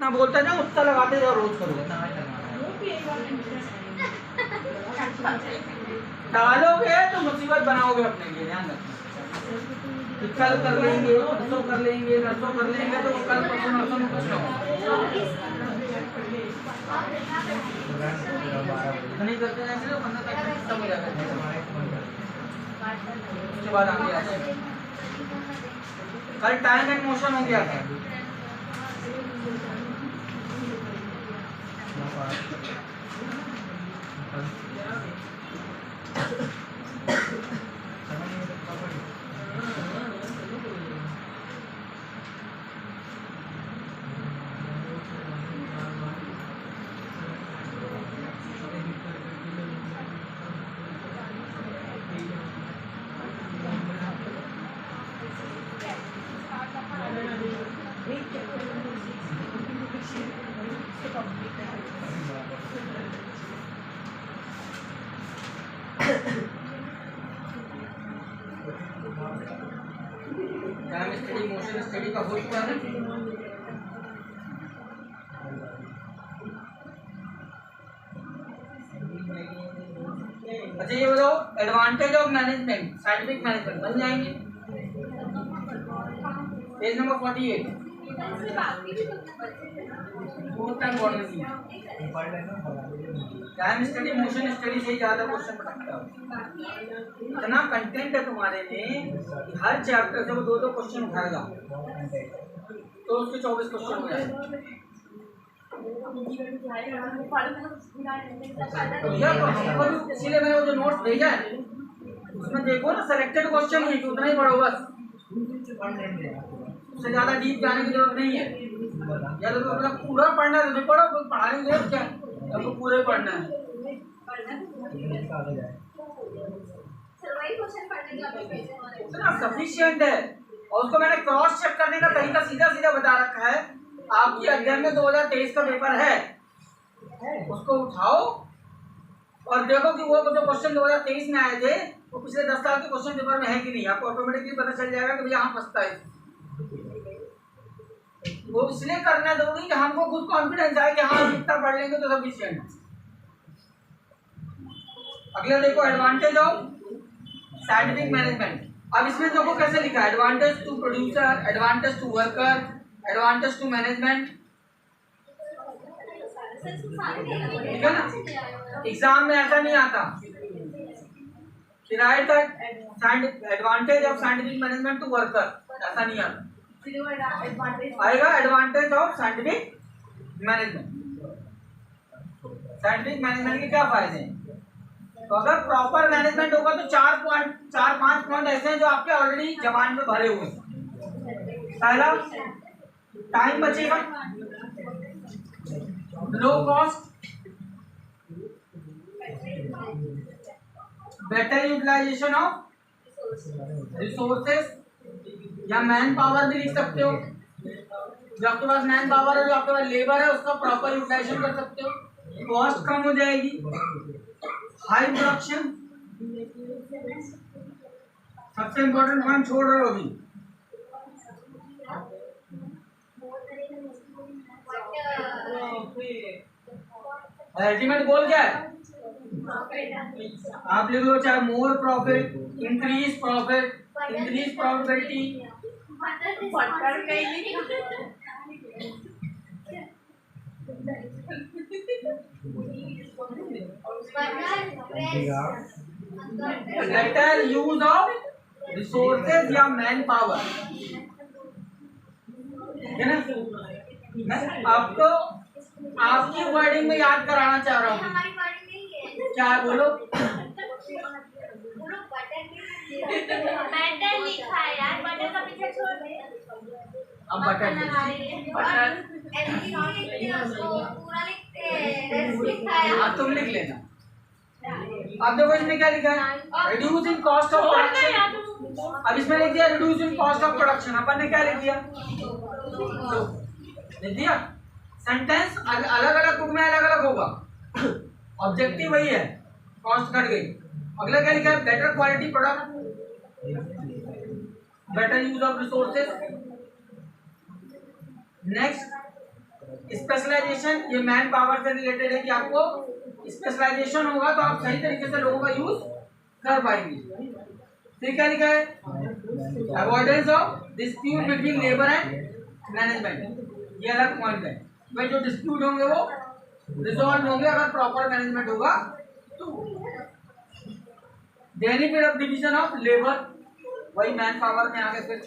जितना बोलता जाओ उतना लगाते जाओ, रोज करो। डालोगे तो मुसीबत बनाओगे अपने लिए, ध्यान रखना। कल कर लेंगे, परसों कर लेंगे, नरसों कर लेंगे, तो कल परसों नरसों में कुछ ना होगा। नहीं करते रहेंगे तो 15 तक खत्म हो जाएगा। उसके बाद आगे आ जाएगा। कल टाइम एंड मोशन हो गया था। टाइम स्टडी, मोशन स्टडी का हो चुका है। अच्छा ये बताओ, advantage of management, scientific management बन जाएंगे। Page number 48। Time study, motion study से ज्यादा क्वेश्चन पटकता है। इतना कंटेंट है तुम्हारे में कि हर चैप्टर से वो 2-2 क्वेश्चन उठाएगा, तो उसके 24 क्वेश्चन हो जाएंगे। इसीलिए मैंने वो जो नोट्स भेजा है उसमें देखो ना, सेलेक्टेड क्वेश्चन है कि उतना ही पढ़ो बस, उससे ज्यादा डीप जाने की जरूरत नहीं है। या तो अपना पूरा पढ़ना है तो पढ़ो, पढ़ाने की जरूरत क्या है, आपको पूरा ही पढ़ना है। सफिशिएंट है। और उसको मैंने क्रॉस चेक करने का तरीका सीधा सीधा बता रखा है। आपकी अध्ययन में 2023 का पेपर है, उसको उठाओ और देखो कि वो जो क्वेश्चन 2023 में आए थे वो पिछले 10 साल के क्वेश्चन पेपर में है कि नहीं। आपको ऑटोमेटिकली पता चल जाएगा कि भैया यहाँ फंसता है। वो इसलिए करना जरूरी कि हमको खुद कॉन्फिडेंस आए कि हाँ इतना पढ़ लेंगे तो सफिशिएंट है। अगला देखो, एडवांटेज ऑफ साइंटिफिक मैनेजमेंट। अब इसमें देखो कैसे लिखा है, advantage to producer, advantage to worker, advantage to management. ठीक है ना, एग्जाम में ऐसा नहीं आता कि right advantage of scientific management to worker, ऐसा नहीं आता। आएगा advantage of scientific management. Scientific management के क्या फायदे हैं? तो अगर प्रॉपर मैनेजमेंट होगा तो 4-5 पॉइंट ऐसे हैं जो आपके ऑलरेडी जबान में भरे हुए हैं। पहला, टाइम बचेगा, low cost, better utilization of resources, या मैन पावर भी लिख सकते हो। जो आपके पास मैन पावर है, जो आपके पास लेबर है, उसका प्रॉपर यूटिलाइजेशन कर सकते हो, कॉस्ट कम हो जाएगी, हाई प्रोडक्शन। सबसे इंपॉर्टेंट पॉइंट छोड़ रहे हो अभी, अल्टीमेट गोल क्या है? आप लिख लो चाहे more profit, increase profit, increase profitability. Better use of resources या मैन पावर, है ना। मैं आपको आपकी वर्डिंग में याद कराना चाह रहा हूँ। क्या है बोलो? बटर लिखा है यार, बटर का पीछे छोड़ दे। अब बटर पूरा लिखा है। अब तुम लिख लेना। अब देखो इसमें क्या लिखा है, reduce in cost of production. अब इसमें लिख दिया reduce in cost of production. अपन ने क्या लिख दिया? लिख दिया। सेंटेंस अलग अलग बुक में अलग अलग होगा, ऑब्जेक्टिव वही है, कॉस्ट घट गई। अगला क्या लिखा है? Better quality product, better use of resources. Next specialization ये मैन पावर से रिलेटेड है कि आपको स्पेशलाइजेशन होगा तो आप सही तरीके से लोगों का यूज कर पाएंगे। ठीक है, लिखा है avoidance of dispute between labour and management, ये अलग पॉइंट है। भाई जो डिस्प्यूट होंगे वो रिजॉल्व होंगे अगर प्रॉपर मैनेजमेंट होगा तो। Benefit of division of labour, वही मैन पावर में आगे फिर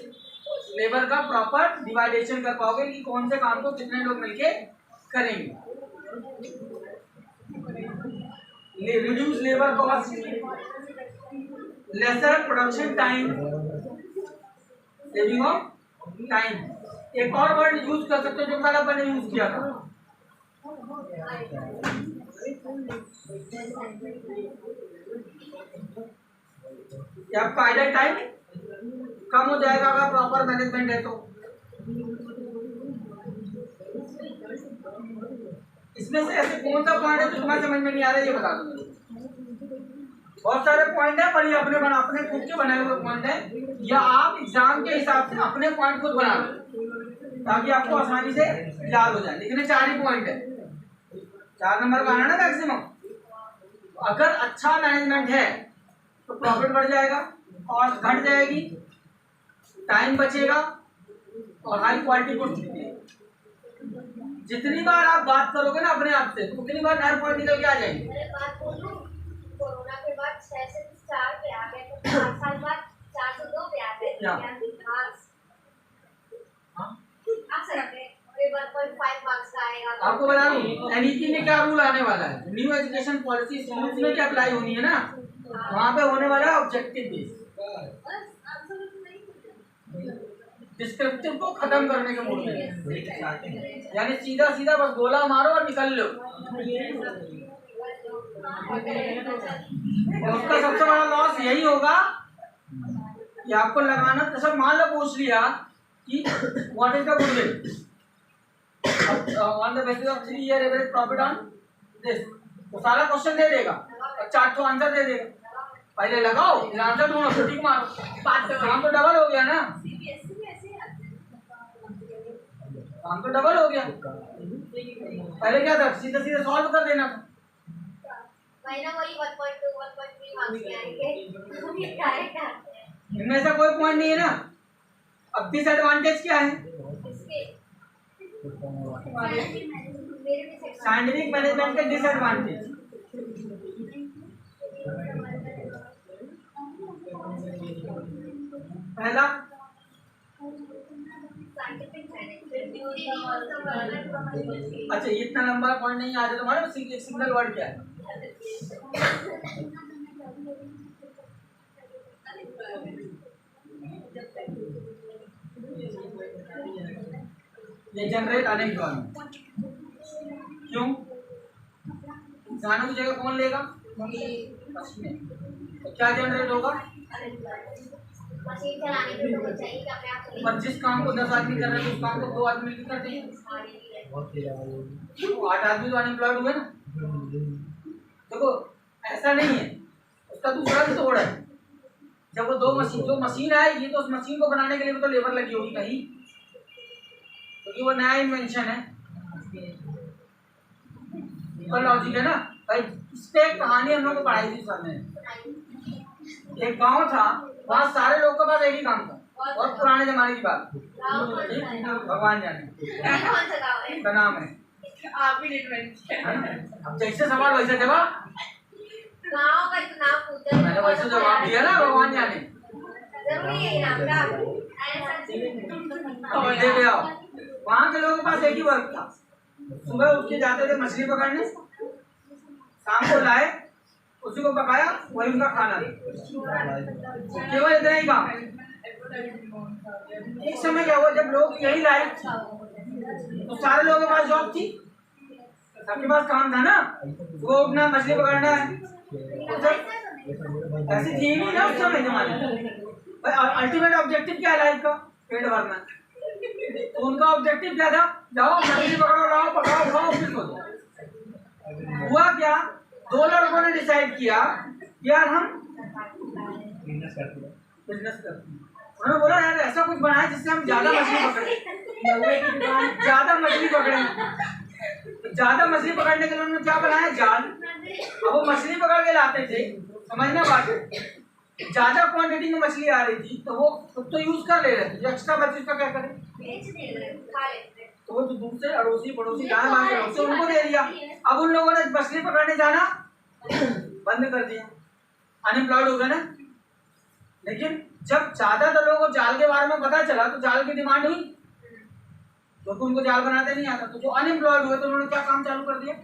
लेबर का प्रॉपर डिवाइडेशन कर पाओगे कि कौन से काम को कितने लोग मिलके करेंगे। Reduce labour cost, lesser production time, saving of time. एक और वर्ड यूज कर सकते हो जो कल अपन ने यूज किया था, आपका आइडल टाइम कम हो जाएगा अगर प्रॉपर मैनेजमेंट है तो। इसमें से ऐसे कौन सा पॉइंट है जो तुम्हारे समझ में नहीं आ रहा है ये बता दो। बहुत सारे पॉइंट है पर ये अपने खुद के बनाए हुए पॉइंट है, या आप एग्जाम के हिसाब से अपने पॉइंट खुद बना लो ताकि आपको आसानी से याद हो जाए। लेकिन 4 ही पॉइंट है, 4 नंबर का आना ना मैक्सिमम। अगर अच्छा मैनेजमेंट है तो प्रॉफिट बढ़ जाएगा, कॉस्ट घट जाएगी, टाइम बचेगा और हाई क्वालिटी गुड्स मिलेगी। जितनी बार आप बात करोगे ना अपने आप से उतनी बार नया पॉइंट निकल के आ जाएंगे। कोरोना के बाद 6 से 4 पे आ गए तो 5 साल बाद 4 से 2 पे आ गए। क्या? आपको बता दूं एनईपी में क्या रूल आने वाला है, न्यू एजुकेशन पॉलिसी रूल्स में क्या अप्लाई होनी है ना, वहाँ पे होने वाला है ऑब्जेक्टिव बेस। डिस्क्रिप्टिव को खत्म करने के मूड में, यानी सीधा सीधा बस गोला मारो और निकल लो। और उसका सबसे बड़ा लॉस यही होगा कि आपको लगाना तो सब मान लो पूछ लिया कि what is the goodwill on the basis of 3 year average profit on this, तो सारा क्वेश्चन दे देगा और 4 तो आंसर दे देगा। पहले लगाओ फिर आंसर ढूंढो फिर टिक मारो, काम तो डबल हो गया ना, काम तो डबल हो गया। पहले क्या था, सीधे सीधे सॉल्व कर देना था। वही 1.2 1.3 मार्क्स के आएंगे क्या है। इनमें ऐसा कोई पॉइंट नहीं है ना। अब डिसएडवांटेज क्या है, साइंटिफिक मैनेजमेंट के डिसएडवांटेज। पहला अच्छा इतना लंबा पॉइंट नहीं आता तुम्हारे, सिंगल वर्ड क्या है। ये जनरेट अनएम्प्लॉयमेंट, क्यों? इंसानों की जगह कौन लेगा, तो क्या जनरेट होगा, मशीन चलाने के लिए चाहिए कि अपने आप पर जिस काम को 10 आदमी कर रहे हैं उस काम को 2 आदमी मिलकर करते हैं, तो 8 आदमी तो अनएम्प्लॉयड हुए ना। देखो ऐसा नहीं है, उसका दूसरा भी तोड़ है। जब वो 2 मशीन जो मशीन आएगी तो उस मशीन को बनाने के लिए भी तो लेबर लगी होगी कहीं, क्योंकि वो नया इन्वेंशन है। लॉजिक है ना भाई। इस पे एक कहानी हम लोग को पढ़ाई थी सर ने। एक गांव था, वहाँ सारे लोगों के पास एक ही काम था, बहुत पुराने जमाने की बात, भगवान जाने का नाम है। अब जैसे सवाल वैसे जवाब, गाँव का नाम पूछा मैंने वैसे जवाब दिया ना, भगवान जाने। जरूरी है नाम का। दे आओ। वहाँ के लोगों के पास एक ही वर्क था, सुबह उठ के जाते थे मछली पकड़ने, शाम को लाए उसी को पकाया, वही उनका खाना, केवल इतना ही काम। एक समय क्या हुआ जब लोग यही लायक थे तो सारे लोगों के पास जॉब थी, सबके पास काम था ना, वो उठना मछली पकड़ना है, ऐसी थी नहीं ना उस समय जमाने। अल्टीमेट ऑब्जेक्टिव क्या है लाइफ का, पेट भरना। तो उनका ऑब्जेक्टिव क्या था, जाओ मछली पकड़ो, लाओ पकाओ खाओ फिर सो जाओ। हुआ क्या, 2 लड़कों ने डिसाइड किया यार हम बिजनेस करते हैं। उन्होंने बोला यार ऐसा कुछ बनाए जिससे हम ज्यादा मछली पकड़े। ज्यादा मछली पकड़ेंगे, ज्यादा मछली पकड़ने के लिए उन्होंने क्या बनाया, जाल। अब वो मछली पकड़ के लाते थे, समझना बात है, ज्यादा क्वांटिटी में मछली आ रही थी तो वो खुद तो यूज कर ले रहे थे, जो एक्स्ट्रा बचे उसका क्या करें, तो वो जो दूसरे अड़ोसी पड़ोसी गाय मांग रहे उससे उनको दे दिया। अब उन लोगों ने मछली पकड़ने जाना बंद कर दिया, अनएम्प्लॉयड हो गए ना। लेकिन जब ज्यादातर लोगों को जाल के बारे में पता चला तो जाल की डिमांड हुई, क्योंकि उनको जाल बनाते नहीं आता। तो जो अनएम्प्लॉयड हुए तो उन्होंने क्या काम चालू कर दिया,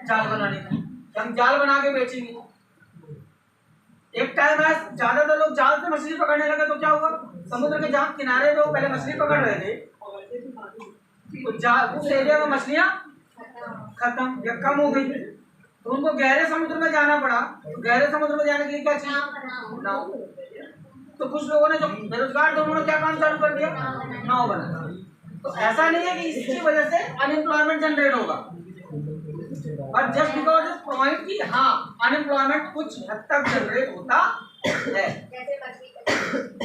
जाल बनाने का। हम जाल बना के बेचेंगे। एक टाइम है ज्यादातर लोग जाल से मछली पकड़ने लगे तो क्या हुआ, समुद्र के जहाँ किनारे पे वो पहले मछली पकड़ रहे थे तो जाल उस एरिया में मछलियां खत्म या कम हो गई, तो उनको गहरे समुद्र में जाना पड़ा। तो गहरे समुद्र में जाने के लिए क्या चाहिए, नाव। तो कुछ लोगों ने जो बेरोजगार थे उन्होंने क्या काम चालू कर दिया, नाव बना। तो ऐसा नहीं है कि इसकी वजह से अनएम्प्लॉयमेंट जनरेट होगा, but just because this point कि हाँ अनएम्प्लॉयमेंट कुछ हद तक जनरेट होता है,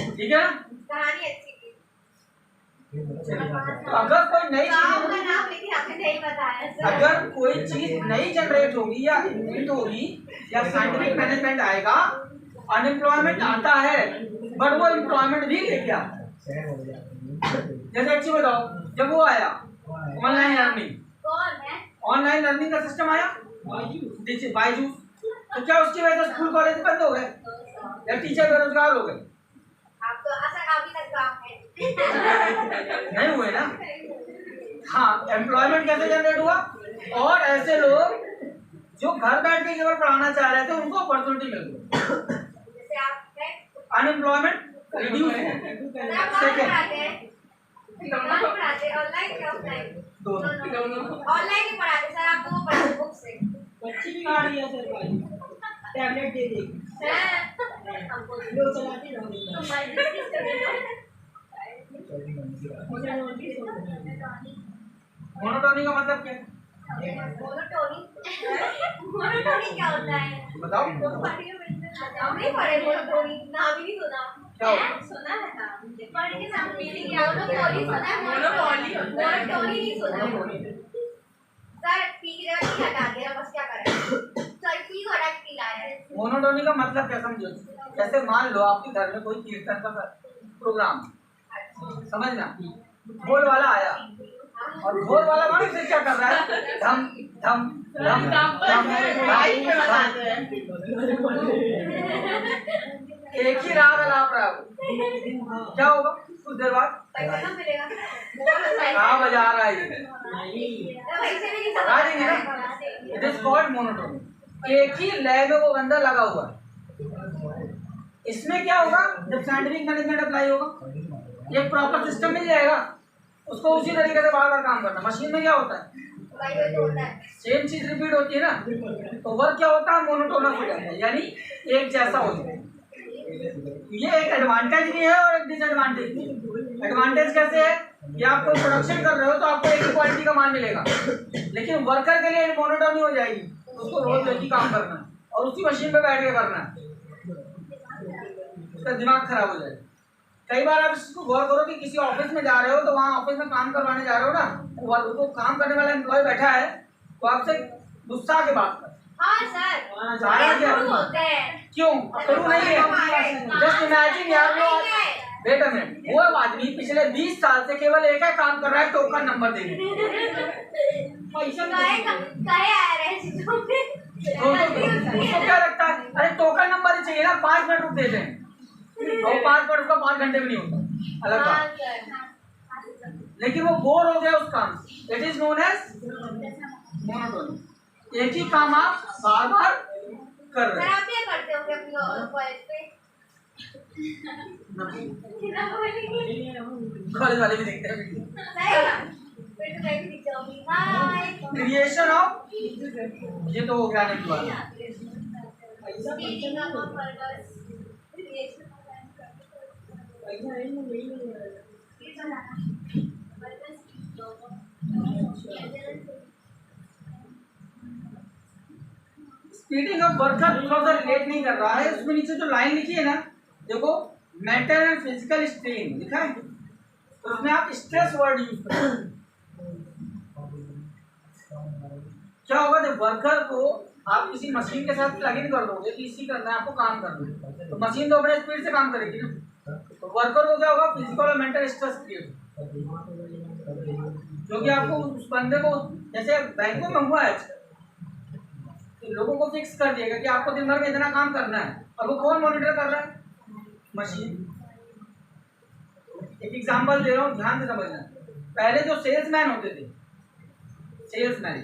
ठीक है ना। कहानी अच्छी थी। तो अगर कोई नई अगर कोई चीज नई जनरेट होगी या इन्वेंट होगी या साइंटिफिक मैनेजमेंट आएगा, अनएम्प्लॉयमेंट आता है बट वो एम्प्लॉयमेंट भी लेके आता है। जैसे अच्छी बताओ, जब वो आया ऑनलाइन लर्निंग, ऑनलाइन लर्निंग का सिस्टम आया बायजूस, तो क्या उसकी वजह से स्कूल कॉलेज बंद हो गए या टीचर बेरोजगार हो गए, आप तो अभी तक काम है नहीं हुए ना। हाँ, एम्प्लॉयमेंट कैसे जनरेट हुआ, और ऐसे लोग जो घर बैठ के केवल पढ़ाना चाह रहे थे उनको अपॉर्चुनिटी मिल गई, जैसे आप अनएम्प्लॉयमेंट रिड्यूस ऑनलाइन ही पढ़ाते सर, आपको वो पढ़ाते बुक से। बच्ची भी आ रही है सर भाई, टैबलेट दे देगी लो चलाती मोनोटोनी का मतलब क्या है, मोनोटोनी क्या होता है बताओ। हम नहीं पढ़े मोनोटोनी, नाम ही नहीं सुना। क्या होता है? सुना है ना, पढ़ के सामने मीनिंग क्या मोनोटोनी सुना है, मोनोटोनी नहीं सुना सर। पी की जगह टी हटा दिया, बस क्या करें सर, पी को हटा के टी लाया है। मोनोटोनी का मतलब क्या समझो, जैसे मान लो आपके घर में कोई कीर्तन का प्रोग्राम, समझना, ढोल वाला आया और ढोल वाला मालूम से क्या कर रहा है, धम धम धम धम, एक ही राग अलाप रहा है, क्या होगा कुछ देर बाद पैसा मिलेगा, कहाँ बजा रहा है ये, वैसे भी नहीं बता देंगे ना। It is called monotony. एक ही लय में वो बंदा लगा हुआ है। इसमें क्या होगा, जब साइंटिफिक मैनेजमेंट अप्लाई होगा, एक प्रॉपर सिस्टम मिल जाएगा, उसको उसी तरीके से बार बार काम करना। मशीन में क्या होता है, सेम चीज रिपीट होती है ना, तो वर्क क्या होता है, मोनोटोनस हो जाता है, यानी एक जैसा हो जाता है। ये एक एडवांटेज भी है और एक डिसएडवांटेज भी है। एडवांटेज कैसे है कि आप कोई प्रोडक्शन कर रहे हो तो आपको एक ही क्वालिटी का माल मिलेगा, लेकिन वर्कर के लिए मोनोटोनी हो जाएगी, उसको रोज एक ही काम करना है और उसी मशीन पे बैठ के करना है, उसका दिमाग खराब हो जाएगा। कई बार आप इसको गौर करो कि किसी ऑफिस में जा रहे हो तो वहाँ ऑफिस में काम करवाने जा रहे हो ना, वो काम करने वाला एम्प्लॉय बैठा है तो आपसे गुस्सा के बात कर, हाँ सर, होते हैं। क्यों करूँ नहीं है, जस्ट इमेजिन यार, वो वेट अ मिनट, वो आदमी पिछले 20 साल से केवल एक ही काम कर रहा है, टोकन नंबर देने। उसको क्या लगता है, अरे टोकन नंबर ही चाहिए ना, 5 मिनट रुक देते हैं और 5 मिनट उसका 5 घंटे भी नहीं होता, अलग बात। लेकिन वो बोर हो गया उस काम से, it is known as monotony. एक ही काम आप बार बार कर रहे हैं। आप क्या करते हो अपने कॉलेज पे? कॉलेज वाले भी देखते हैं फिर तो मैं भी दिख जाऊंगी। हाय, क्रिएशन ऑफ, ये तो हो गया नहीं वाला, speaking of burgers, creation speeding of worker थोड़ा सा रिलेट नहीं कर रहा है। उसमें नीचे जो लाइन लिखी है ना, देखो, मेंटल एंड फिजिकल स्ट्रेन लिखा है, तो उसमें आप स्ट्रेस वर्ड यूज करें। क्या होगा जब वर्कर को आप किसी मशीन के साथ प्लग इन कर दोगे कि इसी करना है आपको काम करना है, तो मशीन तो अपने स्पीड से काम करेगी ना, तो वर्कर को क्या होगा फिजिकल और मेंटल स्ट्रेस क्रिएट, जो कि आपको उस बंदे को जैसे बैंकों में हुआ है तो लोगों को फिक्स कर दिएगा कि आपको दिन भर में इतना काम करना है, अब वो कौन मॉनिटर कर रहा है? मशीन। एक एग्जांपल दे रहा हूँ, ध्यान से समझना। पहले जो सेल्समैन होते थे, सेल्समैन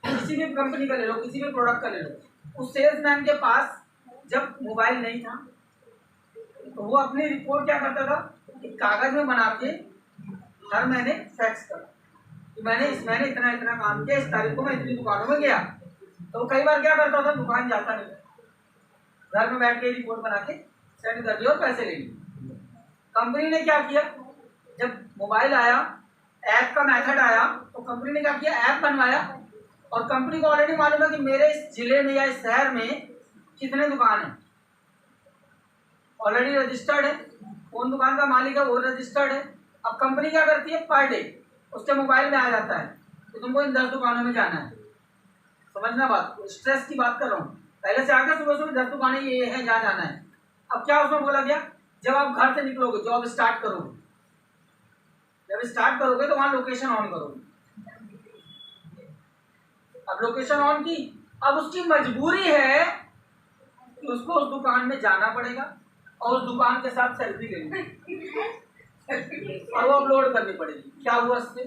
किसी भी कंपनी का ले लो, किसी भी प्रोडक्ट का ले लो, उस सेल्समैन के पास जब मोबाइल नहीं था तो वो अपनी रिपोर्ट क्या करता था, एक कागज में बना के हर महीने फैक्स कर कि मैंने इस महीने इतना इतना काम किया, इस तारीख को मैं इतनी दुकानों में गया। तो कई बार क्या करता था, दुकान जाता नहीं, घर में बैठ के रिपोर्ट बना के सेंड कर दिया और पैसे ले लिए। कंपनी ने क्या किया, जब मोबाइल आया, ऐप का मेथड आया, तो कंपनी ने क्या किया, ऐप बनवाया और कंपनी को ऑलरेडी मालूम है कि मेरे इस जिले में या इस शहर में कितने दुकान है, ऑलरेडी रजिस्टर्ड है, कौन दुकान का मालिक है वो रजिस्टर्ड है। अब कंपनी क्या करती है, पर डे उसके मोबाइल में आ जाता है तो तुमको इन 10 दुकानों में जाना है। समझना बात, स्ट्रेस की बात कर रहा हूँ। पहले से आकर सुबह सुबह 10 दुकानें ये है जहाँ जाना है। अब क्या उसमें बोला गया, जब आप घर से निकलोगे, जॉब स्टार्ट करोगे, जब स्टार्ट करोगे तो वहाँ लोकेशन ऑन करोगे। अब लोकेशन ऑन की, अब उसकी मजबूरी है कि उसको उस दुकान में जाना पड़ेगा और उस दुकान के साथ सेल्फी लेनी और वो अपलोड करनी पड़ेगी। क्या हुआ इससे,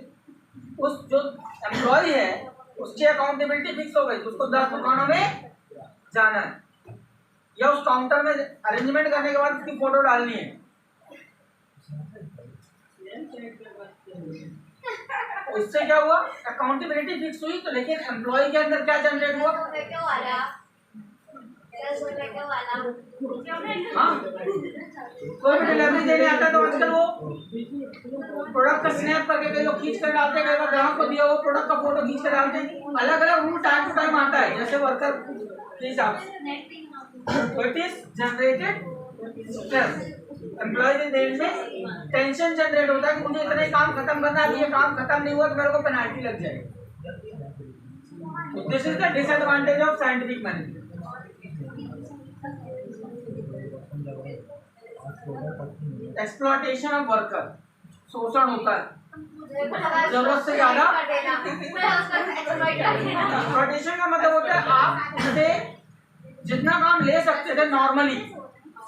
उस जो एम्प्लॉय है उसकी अकाउंटेबिलिटी फिक्स हो गई, उसको 10 दुकानों में जाना है या उस काउंटर में अरेंजमेंट करने के बाद उसकी फोटो डालनी है। इससे क्या हुआ, अकाउंटेबिलिटी फिक्स हुई, तो लेकिन एम्प्लॉय के अंदर क्या जनरेट हुआ, हाँ कोई भी डिलीवरी देने आता है तो आजकल वो प्रोडक्ट का स्नैप करके कई लोग खींच कर डालते हैं, कई बार ग्राहक को दिया वो प्रोडक्ट का फोटो खींच कर डालते हैं। अलग अलग रूल टाइम टू टाइम आता है जैसे वर्कर के हिसाब से। It is generated stress, employ के दिल में टेंशन जनरेट होता है कि मुझे इतना ही काम खत्म करना है, ये काम खत्म नहीं हुआ तो मेरे को पेनल्टी लग जाएगी। This is the disadvantage of scientific management. Exploitation of worker, शोषण होता है जरूरत से ज्यादा। एक्सप्लॉयटेशन का मतलब होता है आप उससे जितना काम ले सकते थे नॉर्मली,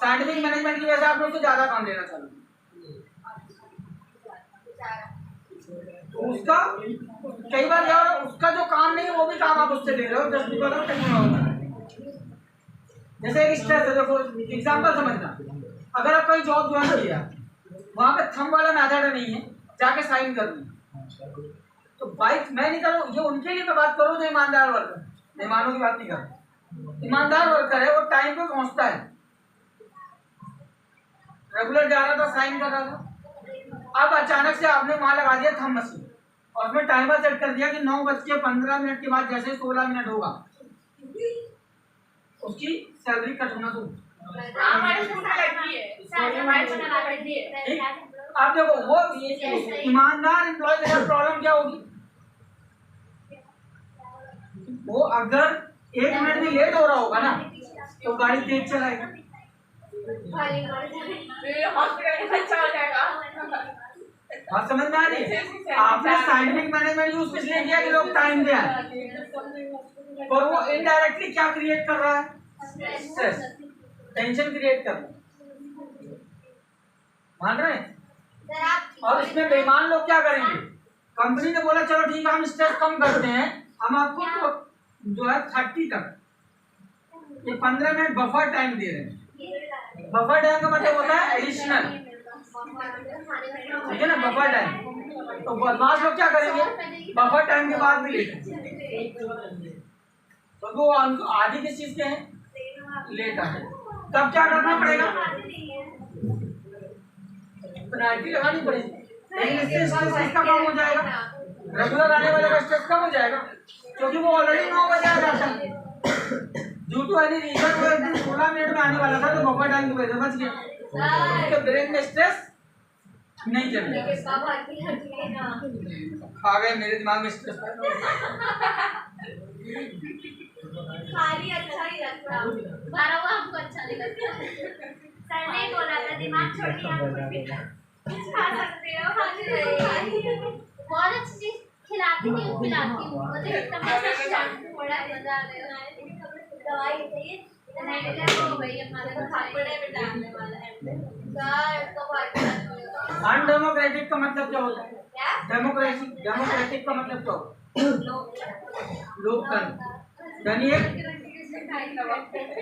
साइंटिफिक मैनेजमेंट की वजह से आपने उससे ज्यादा काम लेना चालू, तो उसका कई बार क्या हो रहा है, उसका जो काम नहीं है वो भी काम आप उससे ले रहे हो जस्ट बिकॉज़ ऑफ टेक्नोलॉजी। जैसे एक स्ट्रेस है, देखो एग्जांपल समझना, अगर आप कोई जॉब ज्वाइन किया, वहां पे थंब वाला मेथड नहीं है, जाके साइन करनी, तो बाइक मैं नहीं करूँ, ये उनके लिए मैं बात करूँ जो ईमानदार वर्कर, मेहमानों की बात नहीं कर रहा। ईमानदार वर्कर है, वो टाइम पे पहुंचता है, रेगुलर जा रहा था, साइन कर रहा था। अब अचानक से आपने वहां लगा दिया थंब मशीन और उसमें टाइमर सेट कर दिया कि 9:15 के बाद जैसे 16 मिनट होगा उसकी सैलरी कट होना शुरू। आप देखो वो ईमानदार एम्प्लॉय के साथ प्रॉब्लम क्या होगी, वो अगर 1 मिनट भी लेट हो रहा होगा ना तो गाड़ी तेज चलाएगा, बात समझ में आ रही है। आपने साइंटिफिक मैनेजमेंट यूज इसलिए किया कि लोग टाइम दे आए, और वो इनडायरेक्टली क्या क्रिएट कर रहा है, स्ट्रेस, टेंशन क्रिएट कर रहा है, मान रहे हैं। और इसमें बेईमान लोग क्या करेंगे, कंपनी ने बोला चलो ठीक है हम स्ट्रेस कम करते हैं, हम आपको तो जो है 30 तक ये 15 मिनट बफर टाइम दे रहे हैं। बफर टाइम का मतलब होता है एडिशनल, ठीक है ना, बफर टाइम। तो बदमाश लोग क्या करेंगे, बफर टाइम के बाद भी लेट, तो वो आधी किस चीज के हैं, लेट आए, तब क्या करना पड़ेगा, पेनल्टी लगानी पड़ेगी, लेकिन इससे स्ट्रेस का कम हो जाएगा, रेगुलर आने वाले का स्ट्रेस कम हो जाएगा, क्योंकि वो ऑलरेडी 9 बजे आ जाता है, ड्यू टू एनी रीजन वो 16 मिनट में आने वाला था तो बफर टाइम की वजह से बच गया, उसके ब्रेन में स्ट्रेस नहीं चलने का। खा गए मेरे दिमाग में स्ट्रेस। खाली अच्छा ही लगता, भरा हुआ हमको अच्छा नहीं लगता। सर ने बोला था दिमाग छोड़िए, आप कुछ भी खा सकते हो। बहुत अच्छी चीज खिलाती थी, पिलाती हूँ, मुझे थोड़ा मजा आ गया। दवाई चाहिए हो गई हमारे खाने में डालने वाला है सर तो अनडेमोक्रेटिक का मतलब क्या होता है? क्या डेमोक्रेटिक का मतलब क्या होता है? लोकतंत्र। यानी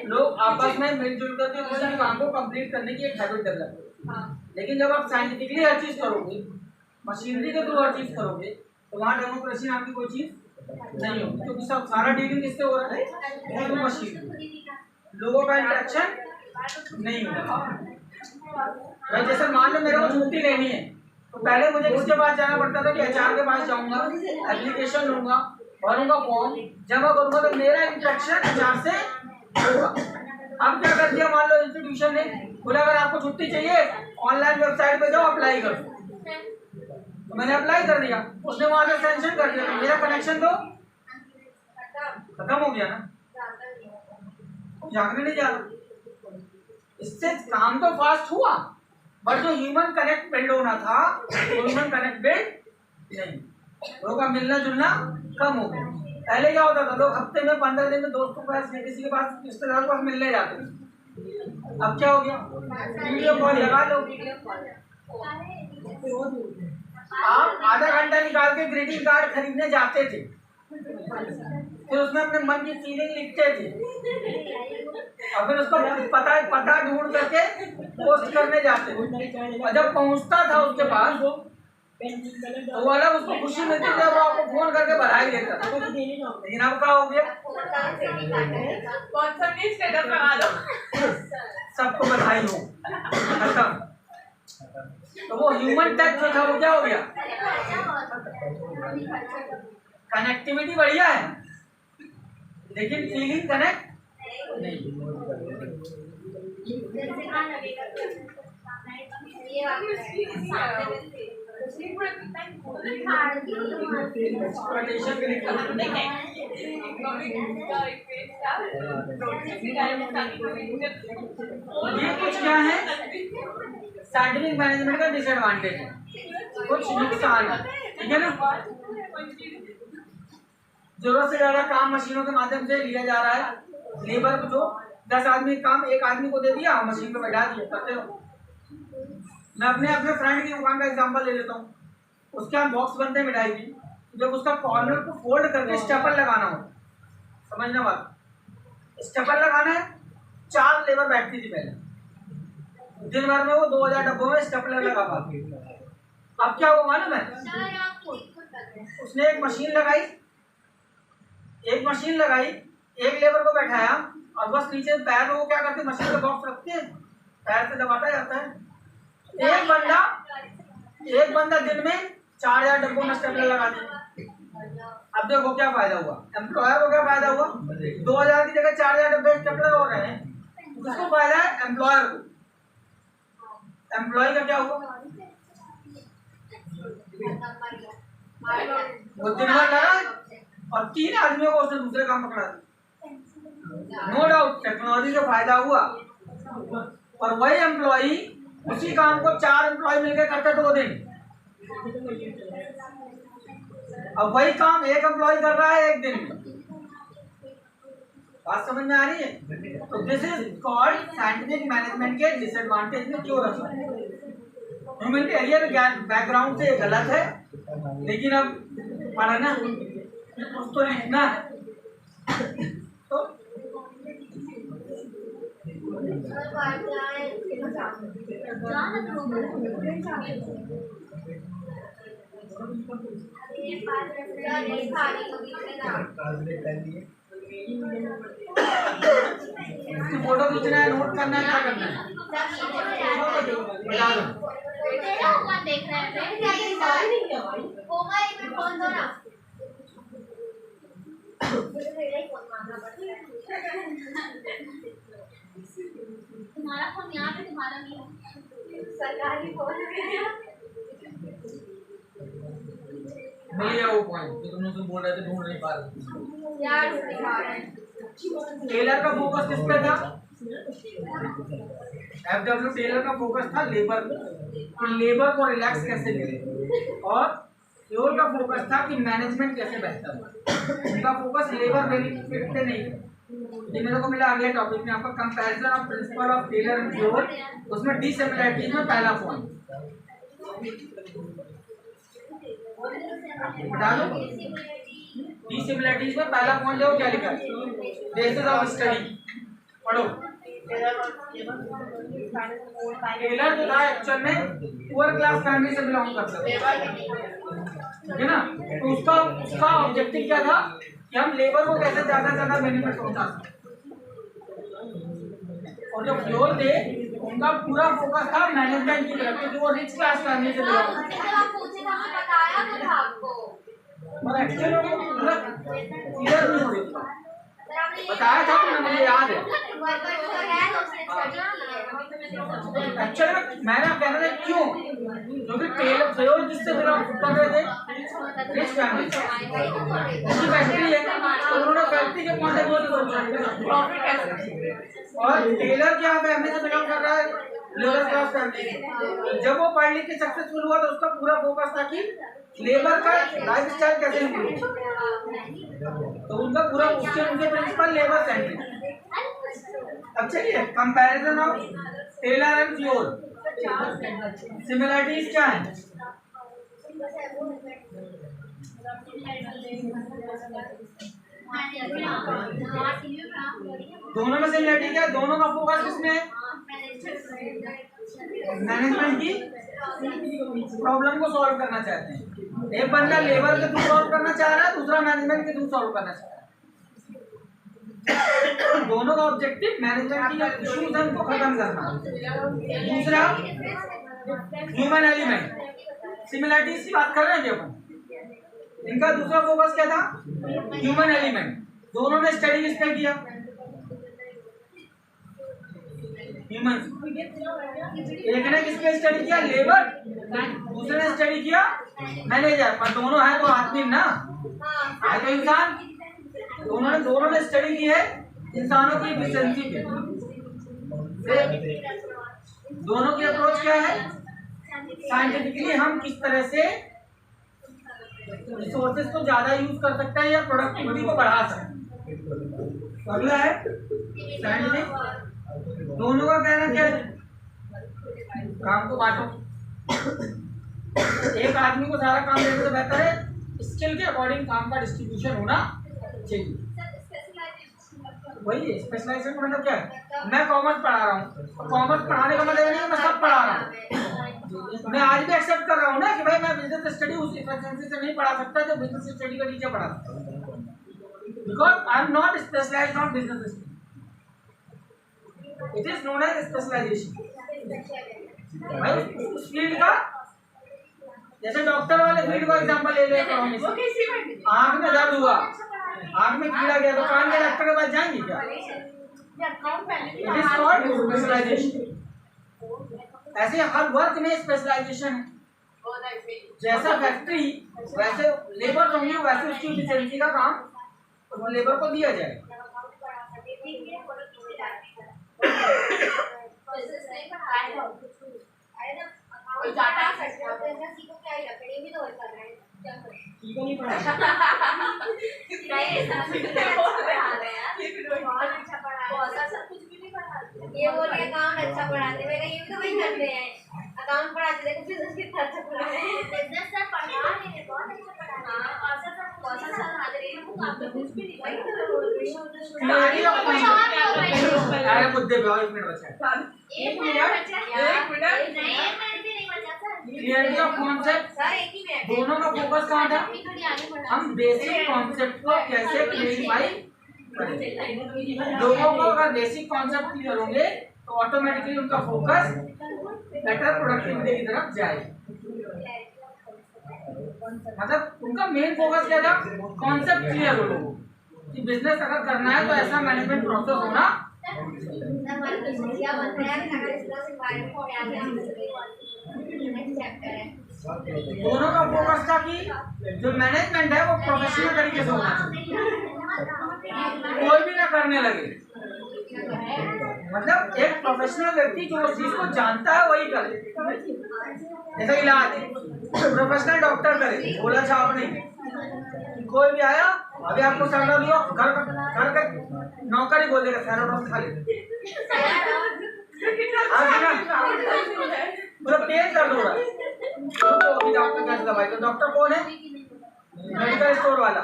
लोग आपस में मिलजुल करके किसी भी काम को कंप्लीट करने की एक हैबिट डेवलप करें। लेकिन जब आप साइंटिफिकली हर चीज करोगे, मशीनरी के थ्रू हर चीज करोगे, तो वहाँ डेमोक्रेसी नाम की कोई चीज नहीं होगी, क्योंकि सब सारा डीलिंग किससे हो रहा है? मशीन। लोगों का इंटरेक्शन नहीं होगा। भाई जैसे मान लो मेरे को छुट्टी लेनी है, तो पहले मुझे किसके पास जाना पड़ता था कि एचआर के पास जाऊंगा, एप्लीकेशन लूंगा, भरूंगा फॉर्म, जमा करूंगा, तो मेरा इंटरेक्शन एचआर से होगा। अब क्या कर दिया, मान लो इंस्टीट्यूशन ने बोला अगर आपको छुट्टी चाहिए ऑनलाइन वेबसाइट पे जाओ अप्लाई करो, तो मैंने अप्लाई कर दिया, उसने वहां से सैंक्शन कर दिया, तो मेरा कनेक्शन तो खत्म हो गया ना, जागने नहीं जा रहा। इससे काम तो फास्ट हुआ, बट जो ह्यूमन कनेक्ट बिल्ड होना था वो ह्यूमन कनेक्ट बिल्ड नहीं, लोगों का मिलना जुलना कम हो गया। पहले क्या होता था, लोग हफ्ते में 15 दिन में दोस्तों के पास किसी के पास रिश्तेदार के पास मिलने जाते थे। अब क्या हो गया, वीडियो कॉल लगा लो, आप आधा घंटा निकाल के ग्रीटिंग कार्ड खरीदने जाते थे, फिर उसमें अपने मन की फीलिंग लिखते थे, और फिर उसको पता ढूंढ करके पोस्ट करने जाते थे, और जब पहुंचता था उसके पास तो वो अलग उसको खुशी मिलती थी, वो आपको फोन करके बधाई देता था। लेकिन अब क्या हो गया, सबको बधाई हो, खत्म। तो वो ह्यूमन टच जो था वो क्या हो गया, कनेक्टिविटी बढ़िया है लेकिन फीलिंग कनेक्ट नहीं। ये कुछ क्या है, साइंटिफिक मैनेजमेंट का डिसएडवांटेज है, कुछ नुकसान है, ठीक है ना। जरूरत से ज्यादा काम मशीनों के माध्यम से लिया जा रहा है, लेबर को जो 10 आदमी काम एक आदमी को दे दिया, मशीन पे बैठा दिया, करते हो। मैं अपने फ्रेंड की दुकान का एग्जांपल ले लेता हूँ, उसके यहाँ बॉक्स बनते हैं मिठाई की, जब उसका कॉर्नर को फोल्ड करके स्टेपल लगाना हो, समझना बात, स्टेपल लगाना है, 4 लेबर बैठती थी पहले, दिन भर में वो 2000 डब्बों में स्टेपलर लगा पाती। अब क्या हुआ मालूम है, उसने एक मशीन लगाई, एक लेबर को बैठाया, और बस नीचे पैर में वो क्या करते, मशीन का बॉक्स रखते हैं, पैर से दबाता जाता है। एक बंदा दिन में 4000 डब्बों में स्टेपलर लगा दिया। अब देखो क्या फायदा हुआ, एम्प्लॉयर को क्या फायदा हुआ, 2000 की जगह 4000 डब्बे स्टेपलर हो रहे हैं, किसको फायदा है, एम्प्लॉयर को। एम्प्लॉय का क्या हुआ, वो दिन भर लगा और 3 आदमियों को उसने दूसरे काम पकड़ा दिया। नो डाउट टेक्नोलॉजी का फायदा हुआ, और वही एम्प्लॉई उसी काम को 4 एम्प्लॉय मिलकर करते 2 दिन, अब वही काम एक एम्प्लॉय कर रहा है 1 दिन में। बात समझ में आ रही है? तो this is called scientific management के डिसएडवांटेज में क्यों रखा है। ह्यूमन कैरियर बैकग्राउंड से गलत है, लेकिन अब पढ़ना कुछ तो लिखना है, तो फोटो खींचना है, नोट करना है, क्या करना है, देख रहे हैं होगा, एक फोन दो ना, तुम्हारा फोन यहाँ पे, तुम्हारा नहीं है, सरकारी फोन। मिल गया वो पॉइंट जो तुम लोग बोल रहे थे, ढूंढ नहीं पा रहे। यार दिखा रहे हैं। टेलर का फोकस किस पे था? एफडब्ल्यू टेलर का फोकस था लेबर पे, कि लेबर को रिलैक्स कैसे मिले, और फ्योल का फोकस था कि मैनेजमेंट कैसे बेहतर हो। उनका फोकस लेबर बेनिफिट पे नहीं था। ये मेरे को मिला अगले टॉपिक में आपका comparison of principle of Taylor and Fayol, उसमें डिसिमिलरिटीज में पहला पॉइंट बता दो। डिसिमिलरिटीज में पहला पॉइंट जो क्या लिखा है? बेसिस ऑफ स्टडी पढ़ो। टेलर जो था एक्चुअल में पुअर क्लास फैमिली से बिलोंग करता था, ठीक है ना। तो उसका ऑब्जेक्टिव क्या था कि हम लेबर को कैसे ज्यादा से ज्यादा बेनिफिट पहुंचा सकते। और जो फ्योल थे उनका पूरा फोकस था मैनेजमेंट की तरफ, क्योंकि वो रिच क्लास फैमिली से बिलोंग करते थे। आप पूछे था, मैं बताया तो था आपको। और एक्चुअली वो पूरा क्लियर नहीं हो रही थी, बताया था तुमने, मुझे याद है। एक्चुअली मैंने कहना था क्यों, क्योंकि टेलर फ्योल किससे बिलोंग कर रहे थे? रिच फैमिली से। उनकी फैक्ट्री है तो उन्होंने फैक्ट्री के पॉइंट ऑफ व्यू से सोचा प्रॉफिट कैसे। और टेलर क्या फैमिली से बिलोंग कर रहा है? Labour class family. जब वो पढ़ लिख के सक्सेसफुल हुआ तो उसका पूरा फोकस था कि लेबर का लाइफ स्टाइल कैसे इम्प्रूव, तो उनका पूरा उनके प्रिंसिपल लेबर सेंट्रिक। अब चलिए comparison of Taylor and Fayol, similarities क्या है? दोनों में सिमिलरिटी क्या है? दोनों का फोकस किसमें है? मैनेजमेंट की प्रॉब्लम को सॉल्व करना चाहते हैं। एक बंदा लेबर के थ्रू सॉल्व करना चाह रहा है, दूसरा मैनेजमेंट के थ्रू सॉल्व करना चाह रहा है। दोनों का ऑब्जेक्टिव मैनेजमेंट की जो इश्यूज है उनको खत्म करना। दूसरा ह्यूमन एलिमेंट, सिमिलरिटीज की बात कर रहे हैं अपन। इनका दूसरा फोकस क्या था? Human element. दोनों ने स्टडी किस पे किया? ह्यूमन। एक ने किस पे स्टडी किया? लेबर। दूसरे ने स्टडी किया मैनेजर। पर दोनों है तो आदमी ना, है तो इंसान। दोनों ने स्टडी की है इंसानों की एफिशिएंसी पे। दोनों की अप्रोच क्या है? साइंटिफिकली हम किस तरह से रिसोर्सेज को ज्यादा यूज कर सकते हैं या प्रोडक्टिविटी को बढ़ा सकते हैं। अगला है साइंटिफिक। दोनों का कहना क्या है? काम को बांटो। एक आदमी को सारा काम देने से बेहतर है स्किल के अकॉर्डिंग काम का डिस्ट्रीब्यूशन होना चाहिए। वही स्पेशलाइजेशन का मतलब क्या है? मैं कॉमर्स पढ़ा रहा हूँ, कॉमर्स पढ़ाने का मतलब नहीं है मैं सब पढ़ा रहा हूँ। मैं आज भी एक्सेप्ट कर रहा हूँ ना कि भाई मैं बिजनेस स्टडी उस एफिशिएंसी से नहीं पढ़ा सकता जो बिजनेस स्टडी का टीचर पढ़ा सकता, because I am not specialized on business study. It is known as specialization. भाई उस फील्ड का, जैसे डॉक्टर वाले फील्ड का एग्जांपल ले लो। आंख में दर्द हुआ, आंख में कीड़ा गया तो कान के डॉक्टर के पास जाएंगे क्या? It is called specialization. ऐसे हर वर्क में स्पेशलाइजेशन है। जैसा फैक्ट्री वैसे लेबर होंगे, वैसे उसकी एफिशिएंसी का काम लेबर को दिया जाए। ये बोले अकाउंट अच्छा पढ़ाते, मैंने ये भी तो वही करते हैं, अकाउंट पढ़ाते देखो बिजनेस कितना अच्छा पढ़ा रहे हैं। बिजनेस सर पढ़ा रहे हैं, बहुत अच्छा पढ़ा रहे हैं। और सर बहुत अच्छा पढ़ा रहे हैं, वो आपको कुछ भी नहीं वही अरे मुद्दे पे 1 मिनट बचा है। 1 मिनट बचा है। 1 मिनट नहीं, 1 मिनट भी नहीं बचा sir. Clarity of concept. Sir 1 he minute. दोनों का फोकस कहाँ था? हम बेसिक कॉन्सेप्ट को कैसे क्लेरिफाई करें। लोगों को अगर बेसिक कॉन्सेप्ट क्लियर होंगे तो ऑटोमेटिकली उनका फोकस बेटर प्रोडक्टिविटी की तरफ जाएगा। मतलब उनका मेन फोकस क्या था? कॉन्सेप्ट क्लियर हो लोगों कि बिजनेस अगर करना है तो ऐसा मैनेजमेंट प्रोसेस होना। दोनों का फोकस था कि जो मैनेजमेंट है वो प्रोफेशनल तरीके से होना चाहिए, कोई भी ना करने लगे। मतलब एक प्रोफेशनल व्यक्ति जो उस चीज को जानता है वही करे। जैसे इलाज प्रोफेशनल डॉक्टर करे, बोला छाप नहीं। कोई भी आया अभी आपको सर दिया घर का नौकर ही बोल देगा सैराडोज खा ले। मतलब पेट दर्द हो रहा है तो अभी डॉक्टर कैसे दवाई, तो डॉक्टर कौन है? मेडिकल स्टोर वाला।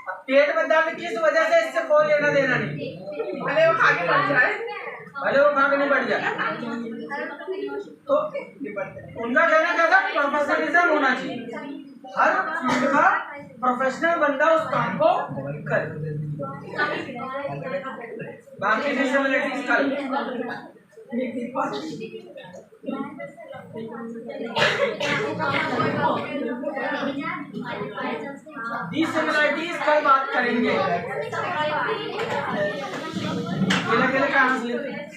अब पेट में दर्द किस वजह से, इससे कोई लेना देना नहीं, भले वो खा के बढ़ जाए, भले वो खा के नहीं बढ़ जाए। तो उनका कहना क्या था, प्रोफेशनलिज्म होना चाहिए, हर फील्ड का प्रोफेशनल बंदा उस काम को करे। बाकी डिसेबिलिटीज कर डिसेबिलिटीज कल बात करेंगे। अकेले कहाँ से लेते हैं?